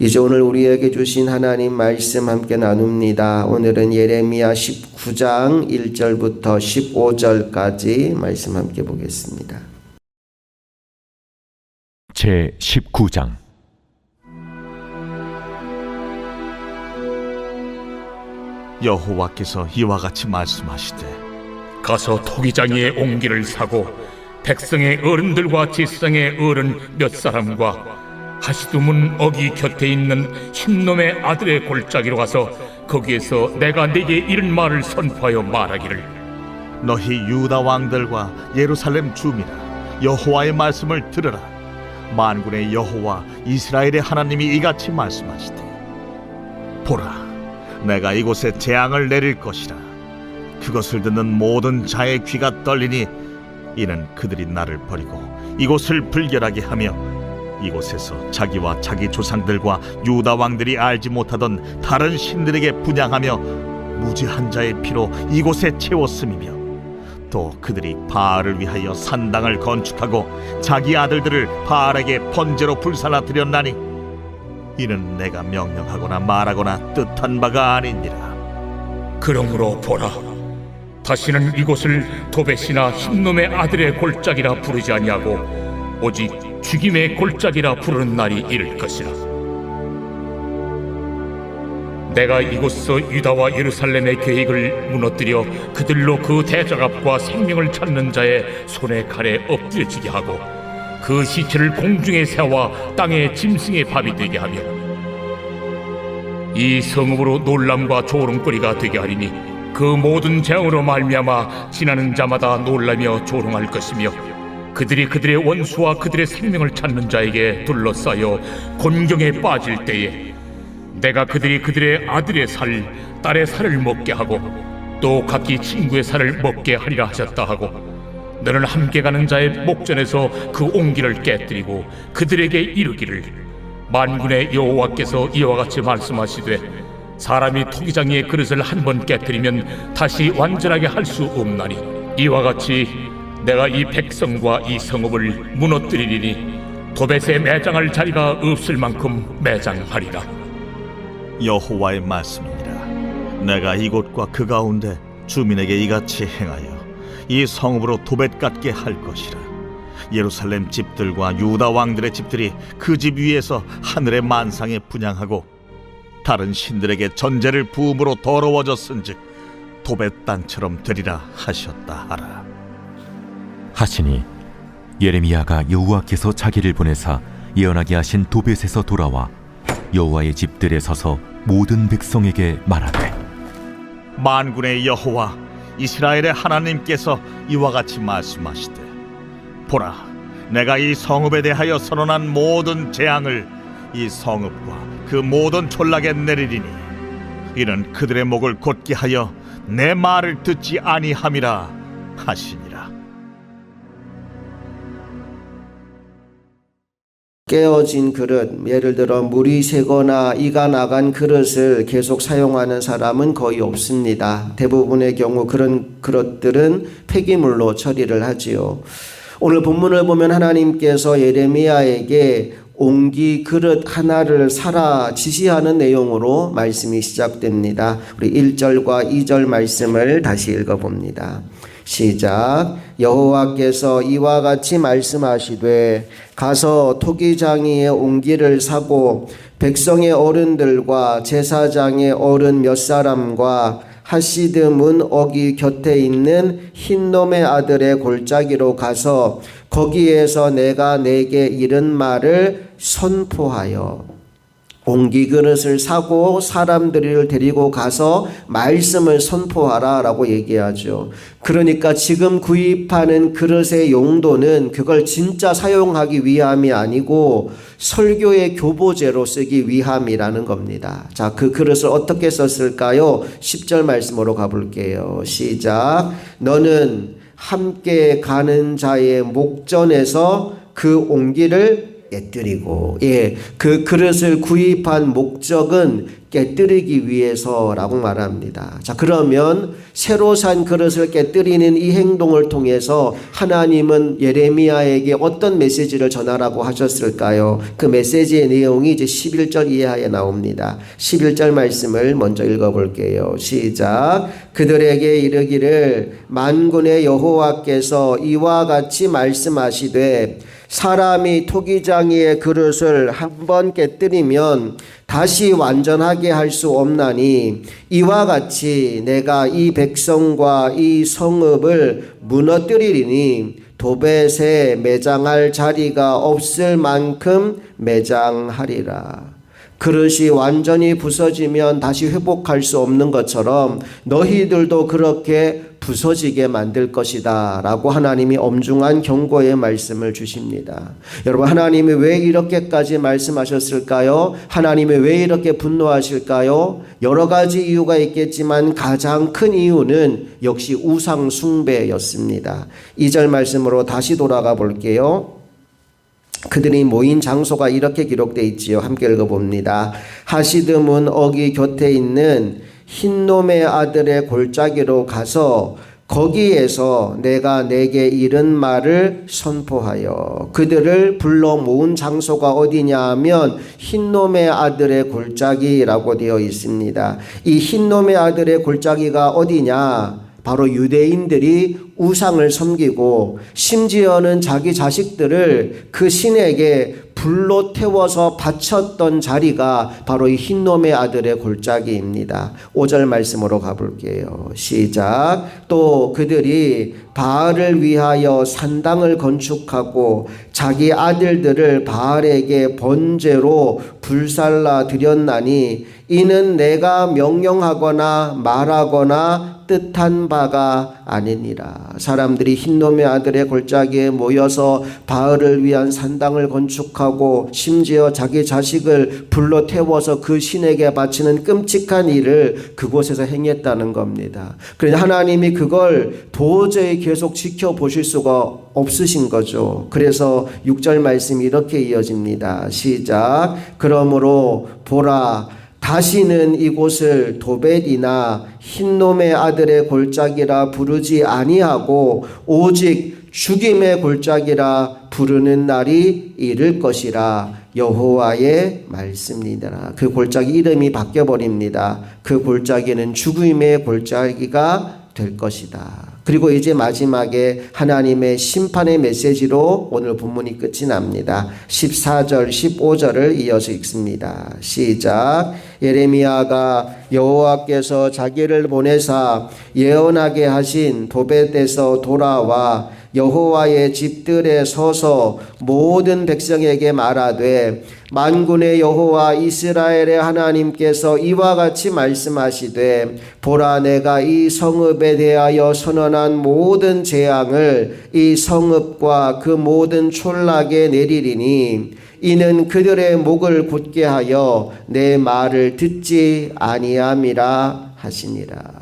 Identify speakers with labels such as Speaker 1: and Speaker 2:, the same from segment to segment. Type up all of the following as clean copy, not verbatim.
Speaker 1: 이제 오늘 우리에게 주신 하나님 말씀 함께 나눕니다. 오늘은 예레미야 19장 1절부터 15절까지 말씀 함께 보겠습니다.
Speaker 2: 제 19장.
Speaker 3: 여호와께서 이와 같이 말씀하시되,
Speaker 4: 가서 토기장이의 옹기를 사고 백성의 어른들과 제사장의 어른 몇 사람과 하시두문 어기 곁에 있는 흰놈의 아들의 골짜기로 가서 거기에서 내가 네게 이른 말을 선포하여 말하기를,
Speaker 3: 너희 유다 왕들과 예루살렘 주민아, 여호와의 말씀을 들으라. 만군의 여호와 이스라엘의 하나님이 이같이 말씀하시되, 보라, 내가 이곳에 재앙을 내릴 것이라. 그것을 듣는 모든 자의 귀가 떨리니 이는 그들이 나를 버리고 이곳을 불결하게 하며 이곳에서 자기와 자기 조상들과 유다 왕들이 알지 못하던 다른 신들에게 분향하며 무지한 자의 피로 이곳에 채웠음이며, 또 그들이 바알을 위하여 산당을 건축하고 자기 아들들을 바알에게 번제로 불살라 드렸나니 이는 내가 명령하거나 말하거나 뜻한 바가 아니니라.
Speaker 4: 그러므로 보라, 다시는 이곳을 도벳이나 흰놈의 아들의 골짜기라 부르지 아니하고 오직 죽임의 골짜기라 부르는 날이 이를 것이라. 내가 이곳서 유다와 예루살렘의 계획을 무너뜨려 그들로 그 대적압과 생명을 찾는 자의 손에 칼에 엎드려지게 하고 그 시체를 공중에 세워 땅의 짐승의 밥이 되게 하며 이 성읍으로 놀람과 조롱거리가 되게 하리니 그 모든 재앙으로 말미암아 지나는 자마다 놀라며 조롱할 것이며 그들이 그들의 원수와 그들의 생명을 찾는 자에게 둘러싸여 곤경에 빠질 때에 내가 그들이 그들의 아들의 살, 딸의 살을 먹게 하고 또 각기 친구의 살을 먹게 하리라 하셨다 하고, 너는 함께 가는 자의 목전에서 그 옹기를 깨뜨리고 그들에게 이르기를, 만군의 여호와께서 이와 같이 말씀하시되, 사람이 토기장이의 그릇을 한 번 깨뜨리면 다시 완전하게 할 수 없나니 이와 같이 내가 이 백성과 이 성읍을 무너뜨리리니 도벳에 매장할 자리가 없을 만큼 매장하리라.
Speaker 3: 여호와의 말씀이니라. 내가 이곳과 그 가운데 주민에게 이같이 행하여 이 성읍으로 도벳 같게 할 것이라. 예루살렘 집들과 유다 왕들의 집들이 그 집 위에서 하늘의 만상에 분향하고 다른 신들에게 전제를 부음으로 더러워졌은즉 도벳 땅처럼 되리라 하셨다 하라.
Speaker 2: 하시니 예레미야가 여호와께서 자기를 보내사 예언하게 하신 도벳에서 돌아와 여호와의 집들에 서서 모든 백성에게 말하되,
Speaker 3: 만군의 여호와 이스라엘의 하나님께서 이와 같이 말씀하시되, 보라, 내가 이 성읍에 대하여 선언한 모든 재앙을 이 성읍과 그 모든 촌락에 내리리니 이는 그들의 목을 곧게 하여 내 말을 듣지 아니함이라 하시니라.
Speaker 1: 깨어진 그릇, 예를 들어 물이 새거나 이가 나간 그릇을 계속 사용하는 사람은 거의 없습니다. 대부분의 경우 그런 그릇들은 폐기물로 처리를 하지요. 오늘 본문을 보면 하나님께서 예레미야에게 옹기 그릇 하나를 사라 지시하는 내용으로 말씀이 시작됩니다. 우리 1절과 2절 말씀을 다시 읽어봅니다. 시작. 여호와께서 이와 같이 말씀하시되, 가서 토기장이의 옹기를 사고 백성의 어른들과 제사장의 어른 몇 사람과 하시드문 어기 곁에 있는 흰놈의 아들의 골짜기로 가서 거기에서 내가 내게 이른 말을 선포하여, 옹기 그릇을 사고 사람들을 데리고 가서 말씀을 선포하라 라고 얘기하죠. 그러니까 지금 구입하는 그릇의 용도는 그걸 진짜 사용하기 위함이 아니고 설교의 교보제로 쓰기 위함이라는 겁니다. 자, 그 그릇을 어떻게 썼을까요? 10절 말씀으로 가볼게요. 시작. 너는 함께 가는 자의 목전에서 그 옹기를 깨뜨리고, 그 그릇을 구입한 목적은 깨뜨리기 위해서라고 말합니다. 자, 그러면 새로 산 그릇을 깨뜨리는 이 행동을 통해서 하나님은 예레미야에게 어떤 메시지를 전하라고 하셨을까요? 그 메시지의 내용이 이제 11절 이하에 나옵니다. 11절 말씀을 먼저 읽어볼게요. 시작. 그들에게 이르기를 만군의 여호와께서 이와 같이 말씀하시되 사람이 토기장이의 그릇을 한번 깨뜨리면 다시 완전하게 할 수 없나니 이와 같이 내가 이 백성과 이 성읍을 무너뜨리리니 도벳에 매장할 자리가 없을 만큼 매장하리라. 그릇이 완전히 부서지면 다시 회복할 수 없는 것처럼 너희들도 그렇게 부서지게 만들 것이다 라고 하나님이 엄중한 경고의 말씀을 주십니다. 여러분, 하나님이 왜 이렇게까지 말씀하셨을까요? 하나님이 왜 이렇게 분노하실까요? 여러 가지 이유가 있겠지만 가장 큰 이유는 역시 우상 숭배였습니다. 2절 말씀으로 다시 돌아가 볼게요. 그들이 모인 장소가 이렇게 기록되어 있지요. 함께 읽어봅니다. 하시드문 어기 곁에 있는 흰놈의 아들의 골짜기로 가서 거기에서 내가 내게 이른 말을 선포하여 그들을 불러 모은 장소가 어디냐 하면 흰놈의 아들의 골짜기라고 되어 있습니다. 이 흰놈의 아들의 골짜기가 어디냐? 바로 유대인들이 우상을 섬기고 심지어는 자기 자식들을 그 신에게 불로 태워서 바쳤던 자리가 바로 이 흰놈의 아들의 골짜기입니다. 5절 말씀으로 가볼게요. 시작. 또 그들이 바알을 위하여 산당을 건축하고 자기 아들들을 바알에게 번제로 불살라 드렸나니 이는 내가 명령하거나 말하거나 뜻한 바가 아니니라. 사람들이 흰놈의 아들의 골짜기에 모여서 바알을 위한 산당을 건축하고 심지어 자기 자식을 불로 태워서 그 신에게 바치는 끔찍한 일을 그곳에서 행했다는 겁니다. 그런데 하나님이 그걸 도저히 계속 지켜보실 수가 없으신 거죠. 그래서 6절 말씀이 이렇게 이어집니다. 시작. 그러므로 보라, 다시는 이곳을 도벳이나 흰놈의 아들의 골짜기라 부르지 아니하고 오직 죽임의 골짜기라 부르는 날이 이를 것이라. 여호와의 말씀이니라. 그 골짜기 이름이 바뀌어버립니다. 그 골짜기는 죽음의 골짜기가 될 것이다. 그리고 이제 마지막에 하나님의 심판의 메시지로 오늘 본문이 끝이 납니다. 14절 15절을 이어서 읽습니다. 시작. 예레미야가 여호와께서 자기를 보내사 예언하게 하신 도벳에서 돌아와 여호와의 집들에 서서 모든 백성에게 말하되 만군의 여호와 이스라엘의 하나님께서 이와 같이 말씀하시되 보라, 내가 이 성읍에 대하여 선언한 모든 재앙을 이 성읍과 그 모든 촌락에 내리리니 이는 그들의 목을 곧게 하여 내 말을 듣지 아니함이라 하시니라.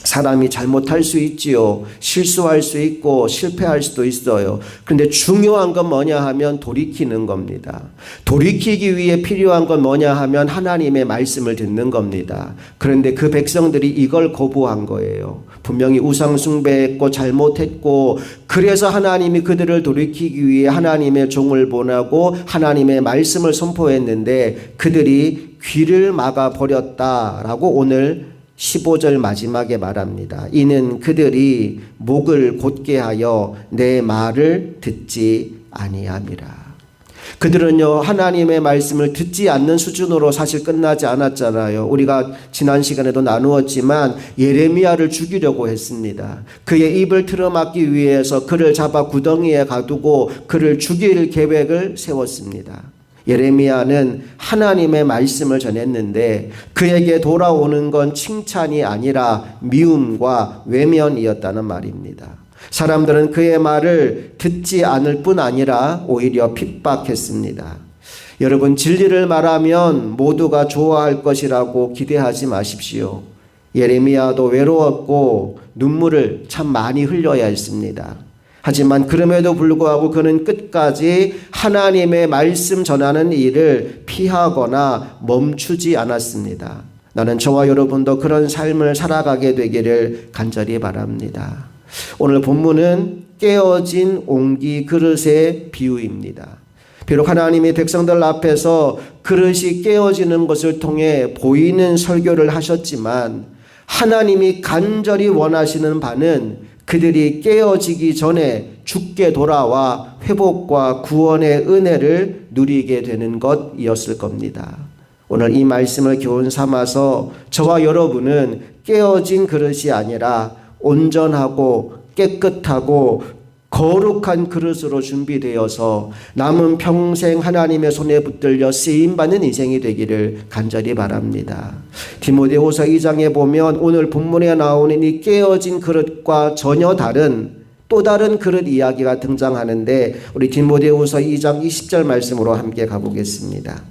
Speaker 1: 사람이 잘못할 수 있지요. 실수할 수 있고 실패할 수도 있어요. 그런데 중요한 건 뭐냐 하면 돌이키는 겁니다. 돌이키기 위해 필요한 건 뭐냐 하면 하나님의 말씀을 듣는 겁니다. 그런데 그 백성들이 이걸 거부한 거예요. 분명히 우상 숭배했고 잘못했고, 그래서 하나님이 그들을 돌이키기 위해 하나님의 종을 보내고 하나님의 말씀을 선포했는데 그들이 귀를 막아 버렸다라고 오늘 15절 마지막에 말합니다. 이는 그들이 목을 곧게 하여 내 말을 듣지 아니함이라. 그들은요, 하나님의 말씀을 듣지 않는 수준으로 사실 끝나지 않았잖아요. 우리가 지난 시간에도 나누었지만 예레미야를 죽이려고 했습니다. 그의 입을 틀어막기 위해서 그를 잡아 구덩이에 가두고 그를 죽일 계획을 세웠습니다. 예레미야는 하나님의 말씀을 전했는데 그에게 돌아오는 건 칭찬이 아니라 미움과 외면이었다는 말입니다. 사람들은 그의 말을 듣지 않을 뿐 아니라 오히려 핍박했습니다. 여러분, 진리를 말하면 모두가 좋아할 것이라고 기대하지 마십시오. 예레미야도 외로웠고 눈물을 참 많이 흘려야 했습니다. 하지만 그럼에도 불구하고 그는 끝까지 하나님의 말씀 전하는 일을 피하거나 멈추지 않았습니다. 나는 저와 여러분도 그런 삶을 살아가게 되기를 간절히 바랍니다. 오늘 본문은 깨어진 옹기 그릇의 비유입니다. 비록 하나님이 백성들 앞에서 그릇이 깨어지는 것을 통해 보이는 설교를 하셨지만 하나님이 간절히 원하시는 바는 그들이 깨어지기 전에 죽게 돌아와 회복과 구원의 은혜를 누리게 되는 것이었을 겁니다. 오늘 이 말씀을 교훈 삼아서 저와 여러분은 깨어진 그릇이 아니라 온전하고 깨끗하고 거룩한 그릇으로 준비되어서 남은 평생 하나님의 손에 붙들려 쓰임받는 인생이 되기를 간절히 바랍니다. 디모데후서 2장에 보면 오늘 본문에 나오는 이 깨어진 그릇과 전혀 다른 또 다른 그릇 이야기가 등장하는데 우리 디모데후서 2장 20절 말씀으로 함께 가보겠습니다.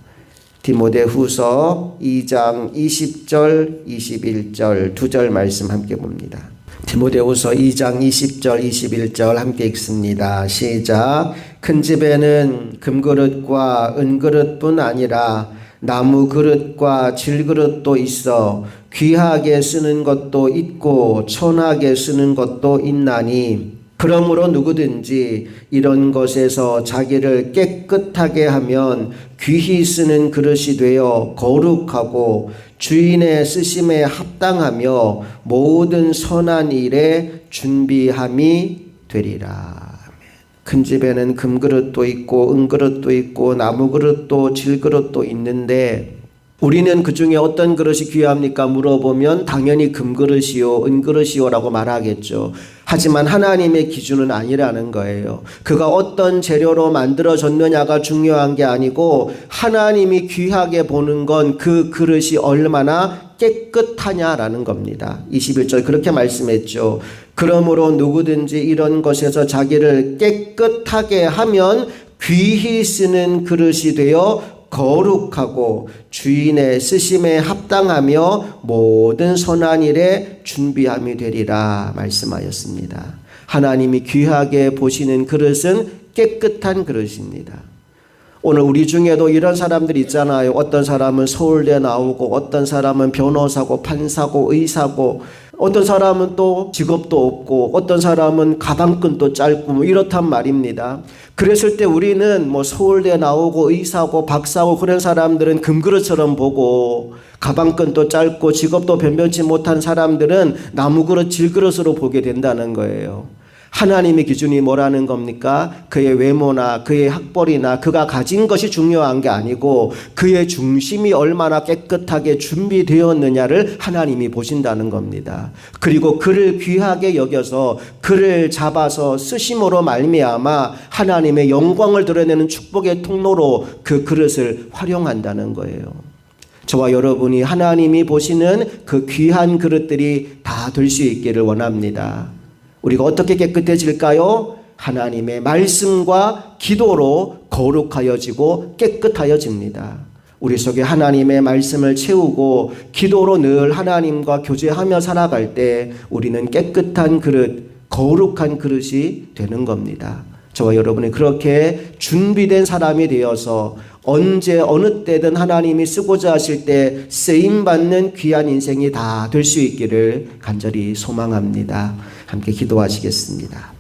Speaker 1: 디모데후서 2장 20절 21절 두 절 말씀 함께 봅니다. 디모데후서 2장 20절 21절 함께 읽습니다. 시작. 큰 집에는 금그릇과 은그릇뿐 아니라 나무 그릇과 질그릇도 있어 귀하게 쓰는 것도 있고 천하게 쓰는 것도 있나니 그러므로 누구든지 이런 것에서 자기를 깨끗하게 하면 귀히 쓰는 그릇이 되어 거룩하고 주인의 쓰심에 합당하며 모든 선한 일에 준비함이 되리라. 큰 집에는 금그릇도 있고 은그릇도 있고 나무그릇도 질그릇도 있는데 우리는 그 중에 어떤 그릇이 귀합니까? 물어보면 당연히 금그릇이요 은그릇이요 라고 말하겠죠. 하지만 하나님의 기준은 아니라는 거예요. 그가 어떤 재료로 만들어졌느냐가 중요한 게 아니고 하나님이 귀하게 보는 건 그 그릇이 얼마나 깨끗하냐라는 겁니다. 21절 그렇게 말씀했죠. 그러므로 누구든지 이런 것에서 자기를 깨끗하게 하면 귀히 쓰는 그릇이 되어 거룩하고 주인의 쓰심에 합당하며 모든 선한 일에 준비함이 되리라 말씀하였습니다. 하나님이 귀하게 보시는 그릇은 깨끗한 그릇입니다. 오늘 우리 중에도 이런 사람들 있잖아요. 어떤 사람은 서울대 나오고 어떤 사람은 변호사고 판사고 의사고 어떤 사람은 또 직업도 없고 어떤 사람은 가방끈도 짧고 뭐 이렇단 말입니다. 그랬을 때 우리는 뭐 서울대 나오고 의사고 박사고 그런 사람들은 금그릇처럼 보고 가방끈도 짧고 직업도 변변치 못한 사람들은 나무그릇 질그릇으로 보게 된다는 거예요. 하나님의 기준이 뭐라는 겁니까? 그의 외모나 그의 학벌이나 그가 가진 것이 중요한 게 아니고 그의 중심이 얼마나 깨끗하게 준비되었느냐를 하나님이 보신다는 겁니다. 그리고 그를 귀하게 여겨서 그를 잡아서 쓰심으로 말미암아 하나님의 영광을 드러내는 축복의 통로로 그 그릇을 활용한다는 거예요. 저와 여러분이 하나님이 보시는 그 귀한 그릇들이 다 될 수 있기를 원합니다. 우리가 어떻게 깨끗해질까요? 하나님의 말씀과 기도로 거룩하여지고 깨끗하여집니다. 우리 속에 하나님의 말씀을 채우고 기도로 늘 하나님과 교제하며 살아갈 때 우리는 깨끗한 그릇, 거룩한 그릇이 되는 겁니다. 저와 여러분이 그렇게 준비된 사람이 되어서 언제 어느 때든 하나님이 쓰고자 하실 때 쓰임받는 귀한 인생이 다 될 수 있기를 간절히 소망합니다. 함께 기도하시겠습니다.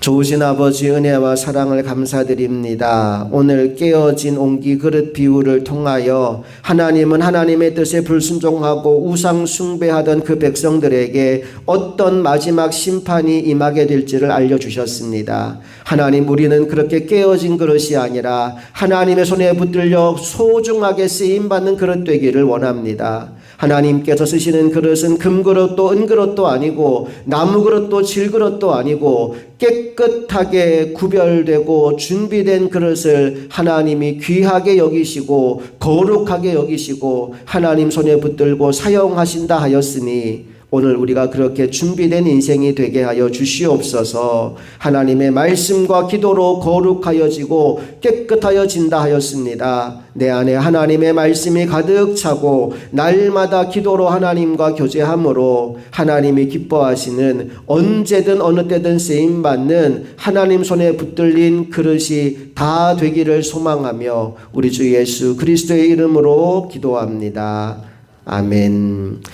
Speaker 1: 좋으신 아버지 은혜와 사랑을 감사드립니다. 오늘 깨어진 옹기 그릇 비유를 통하여 하나님은 하나님의 뜻에 불순종하고 우상 숭배하던 그 백성들에게 어떤 마지막 심판이 임하게 될지를 알려주셨습니다. 하나님, 우리는 그렇게 깨어진 그릇이 아니라 하나님의 손에 붙들려 소중하게 쓰임받는 그릇 되기를 원합니다. 하나님께서 쓰시는 그릇은 금그릇도 은그릇도 아니고 나무그릇도 질그릇도 아니고 깨끗하게 구별되고 준비된 그릇을 하나님이 귀하게 여기시고 거룩하게 여기시고 하나님 손에 붙들고 사용하신다 하였으니 오늘 우리가 그렇게 준비된 인생이 되게 하여 주시옵소서. 하나님의 말씀과 기도로 거룩하여지고 깨끗하여진다 하였습니다. 내 안에 하나님의 말씀이 가득 차고 날마다 기도로 하나님과 교제함으로 하나님이 기뻐하시는 언제든 어느 때든 쓰임받는 하나님 손에 붙들린 그릇이 다 되기를 소망하며 우리 주 예수 그리스도의 이름으로 기도합니다. 아멘.